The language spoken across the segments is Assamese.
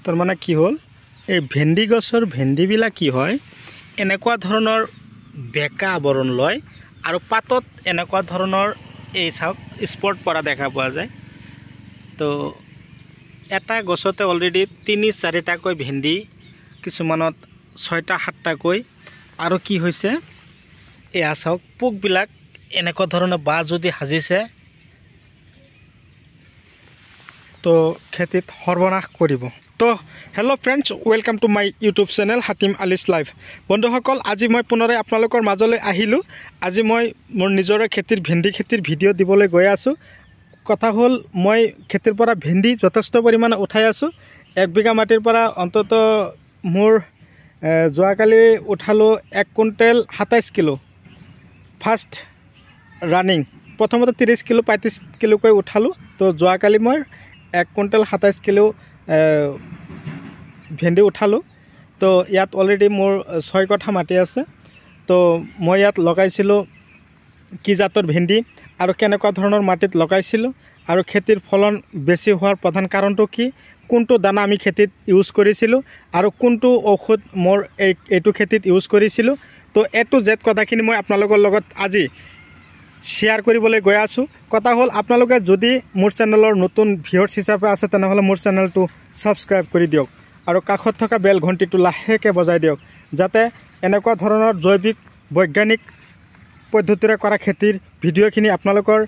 তাৰ মানে কি হ'ল এই ভেন্দি গছৰ ভেন্দিবিলাক কি হয় এনেকুৱা ধৰণৰ বেকা আৱৰণ লয় আৰু পাতত এনেকুৱা ধৰণৰ এই চাওক স্পট পৰা দেখা পোৱা যায়। তো এটা গছতে অলৰেডি ৩-৪টাকৈ ভেন্দি, কিছুমানত ৬টা-৭টাকৈ। আৰু কি হৈছে এয়া চাওক পোকবিলাক এনেকুৱা ধৰণৰ বাহ যদি সাজিছে তো খেতিত সৰ্বনাশ কৰিব। তো hello' friends, welcome to my YouTube channel Hatim Ali's life. বন্ধুসকল, আজি মই পুনৰাই আপোনালোকৰ মাজলৈ আহিলোঁ। আজি মই মোৰ নিজৰে ভেন্দি খেতিৰ ভিডিঅ' দিবলৈ গৈ আছোঁ। কথা হ'ল মই খেতিৰ পৰা ভেন্দি যথেষ্ট পৰিমাণে উঠাই আছোঁ। 1 বিঘা মাটিৰ পৰা অন্তত মোৰ যোৱাকালি উঠালোঁ 1 কুইণ্টেল 27 কিলো ফাৰ্ষ্ট ৰানিং। প্ৰথমতে 30 কিলো 35 কিলোকৈ উঠালোঁ। তো যোৱাকালি মই 1 কুইণ্টেল 27 কিলো ভেন্দি উঠালোঁ। তো ইয়াত অলৰেডি মোৰ 6 কঠা মাটি আছে। তো মই ইয়াত লগাইছিলোঁ কি জাতৰ ভেন্দি আৰু কেনেকুৱা ধৰণৰ মাটিত লগাইছিলোঁ আৰু খেতিৰ ফলন বেছি হোৱাৰ প্ৰধান কাৰণটো কি, কোনটো দানা আমি খেতিত ইউজ কৰিছিলোঁ আৰু কোনটো ঔষধ মোৰ এইটো খেতিত ইউজ কৰিছিলোঁ। তো A to Z কথাখিনি মই আপোনালোকৰ লগত আজি শ্বেয়াৰ কৰিবলৈ গৈ আছোঁ। কথা হ'ল আপোনালোকে যদি মোৰ চেনেলৰ নতুন ভিউৱাৰ্ছ হিচাপে আছে তেনেহ'লে মোৰ চেনেলটো ছাবস্ক্ৰাইব কৰি দিয়ক আৰু কাষত থকা বেল ঘণ্টিটো লাহেকৈ বজাই দিয়ক, যাতে এনেকুৱা ধৰণৰ জৈৱিক বৈজ্ঞানিক পদ্ধতিৰে কৰা খেতিৰ ভিডিঅ'খিনি আপোনালোকৰ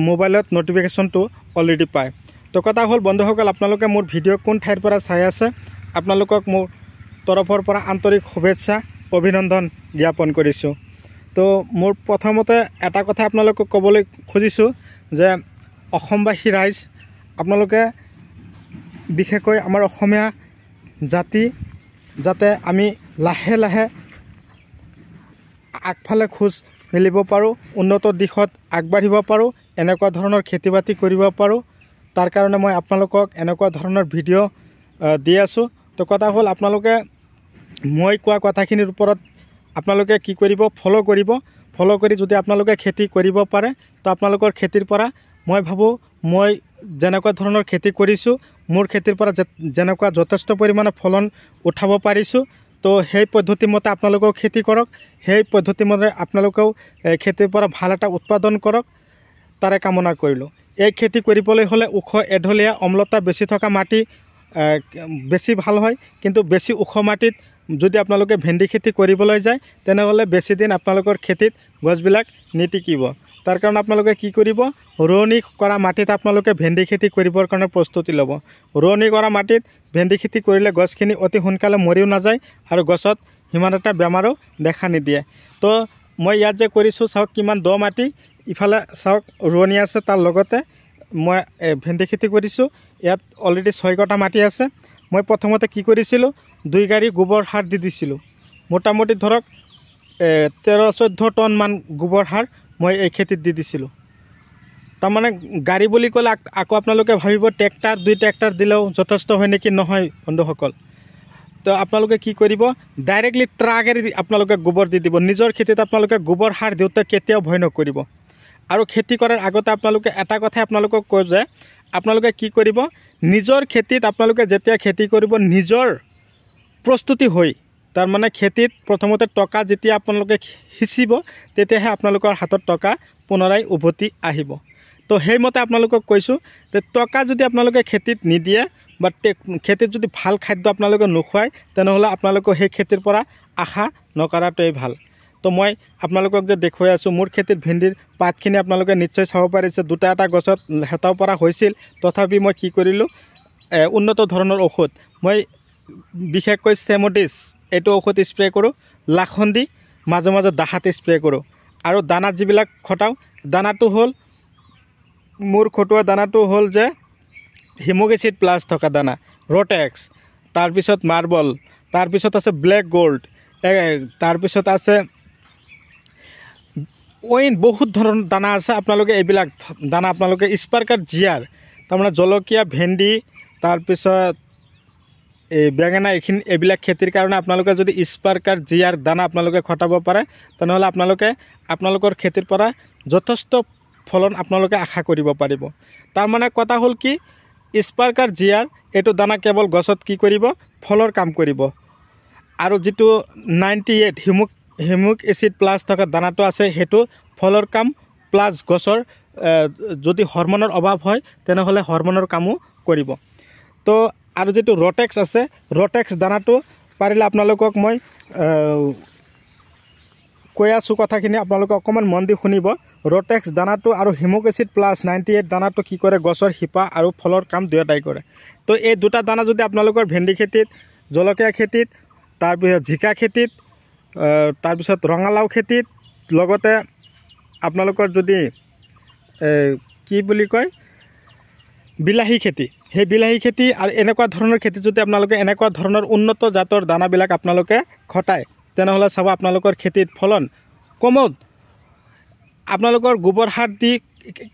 মোবাইলত নটিফিকেশ্যনটো অলৰেডি পায়। তো কথা হ'ল বন্ধুসকল, আপোনালোকে মোৰ ভিডিঅ' কোন ঠাইৰ পৰা চাই আছে আপোনালোকক মোৰ তৰফৰ পৰা আন্তৰিক শুভেচ্ছা অভিনন্দন জ্ঞাপন কৰিছোঁ। তো মোৰ প্ৰথমতে এটা কথা আপোনালোকক ক'বলৈ খুজিছোঁ যে অসমবাসী ৰাইজ, আপোনালোকে বিশেষকৈ আমাৰ অসমীয়া জাতি যাতে আমি লাহে লাহে আগফালে খোজ মেলিব পাৰোঁ, উন্নত দিশত আগবাঢ়িব পাৰোঁ, এনেকুৱা ধৰণৰ খেতি বাতি কৰিব পাৰোঁ, তাৰ কাৰণে মই আপোনালোকক এনেকুৱা ধৰণৰ ভিডিঅ' দি আছোঁ। তো কথা হ'ল আপোনালোকে মই কোৱা কথাখিনিৰ ওপৰত আপোনালোকে কি কৰিব, ফ'ল' কৰিব। ফ'ল' কৰি যদি আপোনালোকে খেতি কৰিব পাৰে তো আপোনালোকৰ খেতিৰ পৰা মই ভাবোঁ মই যেনেকুৱা ধৰণৰ খেতি কৰিছোঁ, মোৰ খেতিৰ পৰা যেনেকুৱা যথেষ্ট পৰিমাণে ফলন উঠাব পাৰিছোঁ, তো সেই পদ্ধতিমতে আপোনালোকেও খেতি কৰক। সেই পদ্ধতিমতে আপোনালোকেও খেতিৰ পৰা ভাল এটা উৎপাদন কৰক, তাৰে কামনা কৰিলোঁ। এই খেতি কৰিবলৈ হ'লে ওখ এঢলীয়া অম্লতা বেছি থকা মাটি বেছি ভাল হয়, কিন্তু বেছি ওখ মাটিত যদি আপোনালোকে ভেন্দি খেতি কৰিবলৈ যায় তেনেহ'লে বেছি দিন আপোনালোকৰ খেতিত গছবিলাক নিটিকিব। তাৰ কাৰণে আপোনালোকে কি কৰিব, ৰোৱনী কৰা মাটিত আপোনালোকে ভেন্দি খেতি কৰিবৰ কাৰণে প্ৰস্তুতি ল'ব। ৰোৱনী কৰা মাটিত ভেন্দি খেতি কৰিলে গছখিনি অতি সোনকালে মৰিও নাযায় আৰু গছত সিমান এটা বেমাৰো দেখা নিদিয়ে। তো মই ইয়াত যে কৰিছোঁ চাওক কিমান দ মাটি, ইফালে চাওক ৰোৱনী আছে, তাৰ লগতে মই ভেন্দি খেতি কৰিছোঁ। ইয়াত অলৰেডি 6 কঠা মাটি আছে। মই প্ৰথমতে কি কৰিছিলোঁ, 2 গাড়ী গোবৰ সাৰ দি দিছিলোঁ। মোটামুটি ধৰক 13-14 টনমান গোবৰ সাৰ মই এই খেতিত দি দিছিলোঁ। তাৰমানে গাড়ী বুলি ক'লে আকৌ আপোনালোকে ভাবিব ট্ৰেক্টাৰ 2 ট্ৰেক্টাৰ দিলেও যথেষ্ট হয় নেকি, নহয় বন্ধুসকল। তো আপোনালোকে কি কৰিব, ডাইৰেক্টলি ট্ৰাকেৰে আপোনালোকে গোবৰ দি দিব। নিজৰ খেতিত আপোনালোকে গোবৰ সাৰ দিওঁতে কেতিয়াও ভয় নকৰিব। আৰু খেতি কৰাৰ আগতে আপোনালোকে এটা কথাই আপোনালোকক কয় যে আপোনালোকে কি কৰিব, নিজৰ খেতিত আপোনালোকে যেতিয়া খেতি কৰিব নিজৰ প্ৰস্তুতি হৈ, তাৰমানে খেতিত প্ৰথমতে টকা যেতিয়া আপোনালোকে সিঁচিব তেতিয়াহে আপোনালোকৰ হাতত টকা পুনৰাই উভতি আহিব। তো সেইমতে আপোনালোকক কৈছোঁ যে টকা যদি আপোনালোকে খেতিত নিদিয়ে বা খেতিত যদি ভাল খাদ্য আপোনালোকে নোখোৱায় তেনেহ'লে আপোনালোকে সেই খেতিৰ পৰা আশা নকৰাটোৱেই ভাল। তো মই আপোনালোকক যে দেখুৱাই আছোঁ মোৰ খেতিত ভেন্দিৰ পাতখিনি আপোনালোকে নিশ্চয় চাব পাৰিছে, 2টা গছত হেতাও পৰা হৈছিল। তথাপি মই কি কৰিলোঁ, উন্নত ধৰণৰ ঔষধ মই বিশেষকৈ চেমডিছ এইটো ঔষধ স্প্ৰে কৰোঁ, লাখন্দি মাজে মাজে দাহাত স্প্ৰে কৰোঁ। আৰু দানাত যিবিলাক খটাওঁ, দানাটো হ'ল মোৰ খটোৱা দানাটো হ'ল যে হিমক এচিড প্লাছ থকা দানা, ৰটেক্স, তাৰপিছত মাৰ্বল, তাৰপিছত আছে ব্লেক গ'ল্ড, তাৰপিছত আছে অইন বহুত ধৰণৰ দানা আছে। আপোনালোকে এইবিলাক দানা আপোনালোকে স্পাৰ্কাৰ জিয়াৰ, তাৰমানে জলকীয়া, ভেন্দি, তাৰপিছত এই বেঙেনা, এইবিলাক খেতিৰ কাৰণে আপোনালোকে যদি স্পাৰ্কাৰ জিয়াৰ দানা আপোনালোকে খটাব পাৰে তেনেহ'লে আপোনালোকৰ খেতিৰ পৰা যথেষ্ট ফলন আপোনালোকে আশা কৰিব পাৰিব। তাৰমানে কথা হ'ল কি, স্পাৰ্কাৰ জিয়াৰ এইটো দানা কেৱল গছত কি কৰিব ফলৰ কাম কৰিব আৰু যিটো 98 হিউমিক এচিড প্লাছ থকা দানাটো আছে সেইটো ফলৰ কাম প্লাছ গছৰ যদি হৰমনৰ অভাৱ হয় তেনেহ'লে হৰমনৰ কামো কৰিব তো আৰু যেটো ৰটেক্স আছে ৰটেক্স দানাটো পাৰিলে আপোনালোকক মই কৈ আছোঁ কথাখিনি আপোনালোকে অকণমান মন দি শুনিব ৰটেক্স দানাটো আৰু হিউমিক এচিড প্লাছ 98 দানাটো কি কৰে গছৰ শিপা আৰু ফলৰ কাম দুয়োটাই কৰে তো এই দুটা দানা যদি আপোনালোকৰ ভেন্দি খেতিত জলকীয়া খেতিত তাৰপিছত জিকা খেতিত তাৰপিছত ৰঙালাও খেতিত লগতে আপোনালোকৰ যদি কি বুলি কয় বিলাহী খেতি সেই বিলাহী খেতি আৰু এনেকুৱা ধৰণৰ খেতি যদি আপোনালোকে এনেকুৱা ধৰণৰ উন্নত জাতৰ দানাবিলাক আপোনালোকে খটায় তেনেহ'লে চাব আপোনালোকৰ খেতিত ফলন কমত আপোনালোকৰ গোবৰ সাৰ দি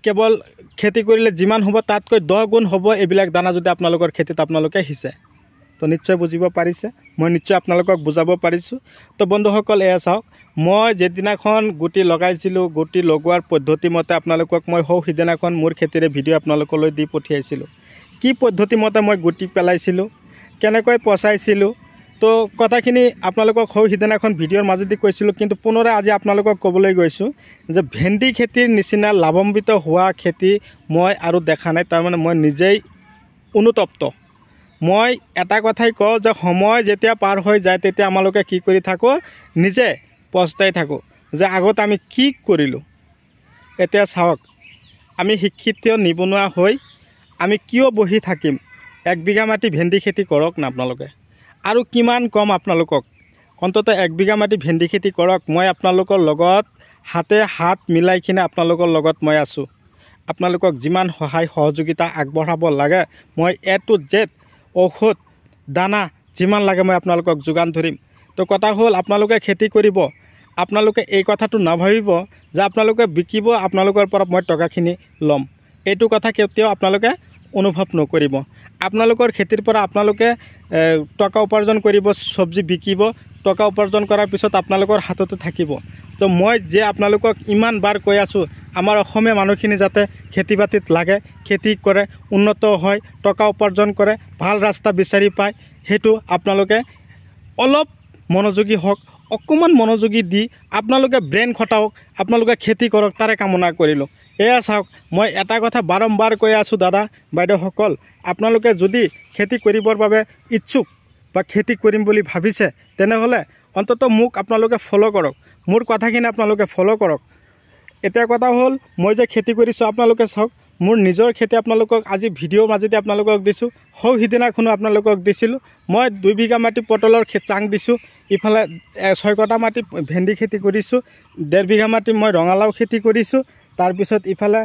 কেৱল খেতি কৰিলে যিমান হ'ব তাতকৈ 10 গুণ হ'ব এইবিলাক দানা যদি আপোনালোকৰ খেতিত আপোনালোকে সিঁচে তো নিশ্চয় বুজিব পাৰিছে মই নিশ্চয় আপোনালোকক বুজাব পাৰিছোঁ তো বন্ধুসকল এয়া চাওক মই যেদিনাখন গুটি লগাইছিলোঁ গুটি লগোৱাৰ পদ্ধতি মতে আপোনালোকক মই সিদিনাখন মোৰ খেতিৰে ভিডিঅ' আপোনালোকলৈ দি পঠিয়াইছিলোঁ কি পদ্ধতি মতে মই গুটি পেলাইছিলোঁ কেনেকৈ পচাইছিলোঁ তো কথাখিনি আপোনালোকক সিদিনাখন ভিডিঅ'ৰ মাজেদি কৈছিলোঁ কিন্তু পুনৰাই আজি আপোনালোকক ক'বলৈ গৈছোঁ যে ভেন্দি খেতিৰ নিচিনা লাভান্বিত হোৱা খেতি মই আৰু দেখা নাই তাৰমানে মই নিজেই অনুতপ্ত মই এটা কথাই কওঁ যে সময় যেতিয়া পাৰ হৈ যায় তেতিয়া আমালোকে কি কৰি থাকোঁ নিজে পস্তাই থাকোঁ যে আগত আমি কি কৰিলোঁ এতিয়া চাওক আমি শিক্ষিত নিবনুৱা হৈ আমি কিয় বহি থাকিম 1 বিঘা মাটি ভেন্দি খেতি কৰক না আপোনালোকে আৰু কিমান কম আপোনালোকক অন্তত 1 বিঘা মাটি ভেন্দি খেতি কৰক মই আপোনালোকৰ লগত হাতে হাত মিলাই কিনে আপোনালোকৰ লগত মই আছোঁ আপোনালোকক যিমান সহায় সহযোগিতা আগবঢ়াব লাগে মই A to Z ঔষধ দানা যিমান লাগে মই আপোনালোকক যোগান ধৰিম তো কথা হ'ল আপোনালোকে খেতি কৰিব আপোনালোকে এই কথাটো নাভাবিব যে আপোনালোকে বিকিব আপোনালোকৰ পৰা মই টকাখিনি ল'ম এইটো কথা কেতিয়াও আপোনালোকে অনুভৱ নকৰিব আপোনালোকৰ খেতিৰ পৰা আপোনালোকে টকা উপাৰ্জন কৰিব সবজি বিকিব টকা উপাৰ্জন কৰাৰ পিছত আপোনালোকৰ হাততে থাকিব তো মই যে আপোনালোকক ইমান বাৰ কৈ আছোঁ আমাৰ অসমীয়া মানুহখিনি যাতে খেতি বাতিত লাগে খেতি কৰে উন্নত হয় টকা উপাৰ্জন কৰে ভাল ৰাস্তা বিচাৰি পায় হেতু আপোনালোকে অলপ মনোযোগী হওক অকমান মনোযোগী দি আপোনালোকে ব্ৰেইন খটাওক আপোনালোকে খেতি কৰক তাৰে কামনা কৰিলোঁ এয়া চাওক মই এটা কথা বাৰম্বাৰ কৈ আছোঁ দাদা বাইদেউসকল আপোনালোকে যদি খেতি কৰিবৰ বাবে ইচ্ছুক বা খেতি কৰিম বুলি ভাবিছে তেনেহ'লে অন্তত মোক আপোনালোকে ফ'ল' কৰক মোৰ কথাখিনি আপোনালোকে ফ'ল' কৰক এতিয়া কথা হ'ল মই যে খেতি কৰিছোঁ আপোনালোকে চাওক মোৰ নিজৰ খেতি আপোনালোকক আজি ভিডিঅ'ৰ মাজেদি আপোনালোকক দিছোঁ সিদিনাখনো আপোনালোকক দিছিলোঁ মই 2 বিঘা মাটি পটলৰ চাং দিছোঁ ইফালে 6 কটা মাটি ভেন্দি খেতি কৰিছোঁ 1.5 বিঘা মাটি মই ৰঙালাও খেতি কৰিছোঁ তাৰপিছত ইফালে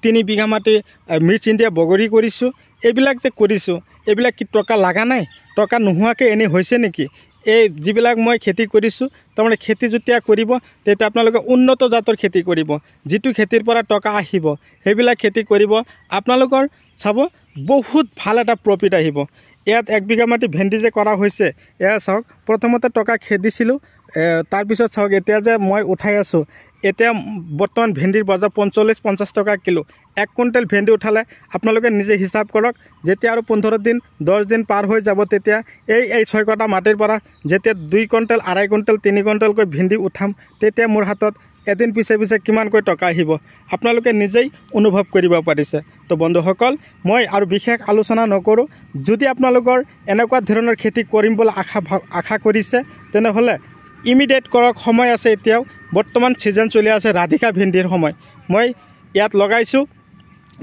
3 বিঘা মাটি মিৰ্চ ইণ্ডিয়া বগৰী কৰিছোঁ এইবিলাক যে কৰিছোঁ এইবিলাক কি টকা লাগা নাই টকা নোহোৱাকৈ এনেই হৈছে নেকি এই যিবিলাক মই খেতি কৰিছোঁ তাৰমানে খেতি যেতিয়া কৰিব তেতিয়া আপোনালোকে উন্নত জাতৰ খেতি কৰিব যিটো খেতিৰ পৰা টকা আহিব সেইবিলাক খেতি কৰিব আপোনালোকৰ চাব বহুত ভাল এটা প্ৰফিট আহিব ইয়াত 1 বিঘা মাটি ভেন্দি যে কৰা হৈছে এয়া চাওক প্ৰথমতে টকা খেদিছিলোঁ তাৰপিছত চাওক এতিয়া যে মই উঠাই আছোঁ এতিয়া বৰ্তমান ভেন্দিৰ বজাৰ 45-50 টকা কিলো 1 কুইণ্টেল ভেন্দি উঠালে আপোনালোকে নিজে হিচাপ কৰক যেতিয়া আৰু 15 দিন 10 দিন পাৰ হৈ যাব তেতিয়া এই 6 কটা মাটিৰ পৰা যেতিয়া 2 কুইণ্টেল 2.5 কুইণ্টেল 3 কুইণ্টেলকৈ ভেন্দি উঠাম তেতিয়া মোৰ হাতত এদিন পিছে পিছে কিমানকৈ টকা আহিব আপোনালোকে নিজেই অনুভৱ কৰিব পাৰিছে তো বন্ধুসকল মই আৰু বিশেষ আলোচনা নকৰোঁ যদি আপোনালোকৰ এনেকুৱা ধৰণৰ খেতি কৰিম বুলি আশা কৰিছে তেনেহ'লে ইমিডিয়েট কৰক সময় আছে এতিয়াও বৰ্তমান সিজন চলি আছে ৰাধিকা ভেন্দিৰ সময় মই ইয়াত লগাইছোঁ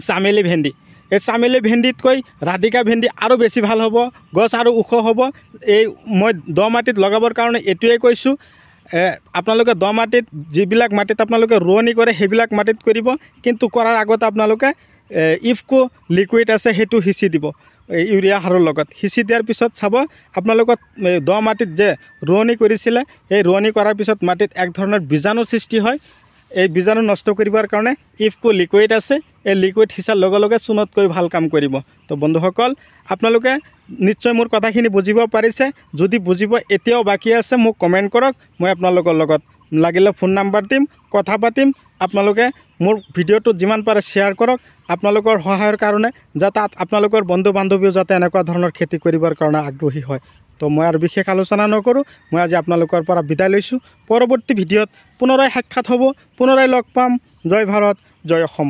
চামেলি ভেন্দি এই চামেলি ভেন্দিতকৈ ৰাধিকা ভেন্দি আৰু বেছি ভাল হ'ব গছ আৰু ওখ হ'ব এই মই দ মাটিত লগাবৰ কাৰণে এটোৱে কৈছোঁ আপোনালোকে দ মাটিত যিবিলাক মাটিত আপোনালোকে ৰোৱনি কৰে সেইবিলাক মাটিত কৰিব কিন্তু কৰাৰ আগতে আপোনালোকে ইফকো লিকুইড আছে সেইটো সিঁচি দিব ইউৰিয়া সাৰৰ লগত সিঁচি দিয়াৰ পিছত চাব আপোনালোকৰ দ মাটিত যে ৰোৱনি কৰিছিলে এই ৰোৱনি কৰাৰ পিছত মাটিত এক ধৰণৰ বীজাণু সৃষ্টি হয় এই বীজাণু নষ্ট কৰিবৰ কাৰণে ইফকো লিকুইড আছে এই লিকুইড সিঁচাৰ লগে লগে চূণতকৈ ভাল কাম কৰিব তো বন্ধুসকল আপোনালোকে নিশ্চয় মোৰ কথাখিনি বুজিব পাৰিছে যদি বুজিব এতিয়াও বাকী আছে মোক কমেণ্ট কৰক মই আপোনালোকৰ লগত লাগিলে ফোন নাম্বাৰ দিম, কথা পাতিম। আপোনালোকে মোৰ ভিডিঅ'টো যিমান পাৰে শ্বেয়াৰ কৰক আপোনালোকৰ সহায়ৰ কাৰণে, যাতে আপোনালোকৰ বন্ধু বান্ধৱীও যাতে এনেকুৱা ধৰণৰ খেতি কৰিবৰ কাৰণে আগ্ৰহী হয়। তো মই আৰু বিশেষ আলোচনা নকৰোঁ, মই আজি আপোনালোকৰ পৰা বিদায় লৈছোঁ। পৰৱৰ্তী ভিডিঅ'ত পুনৰাই সাক্ষাৎ হ'ব, পুনৰাই লগ পাম। জয় ভাৰত, জয় অসম।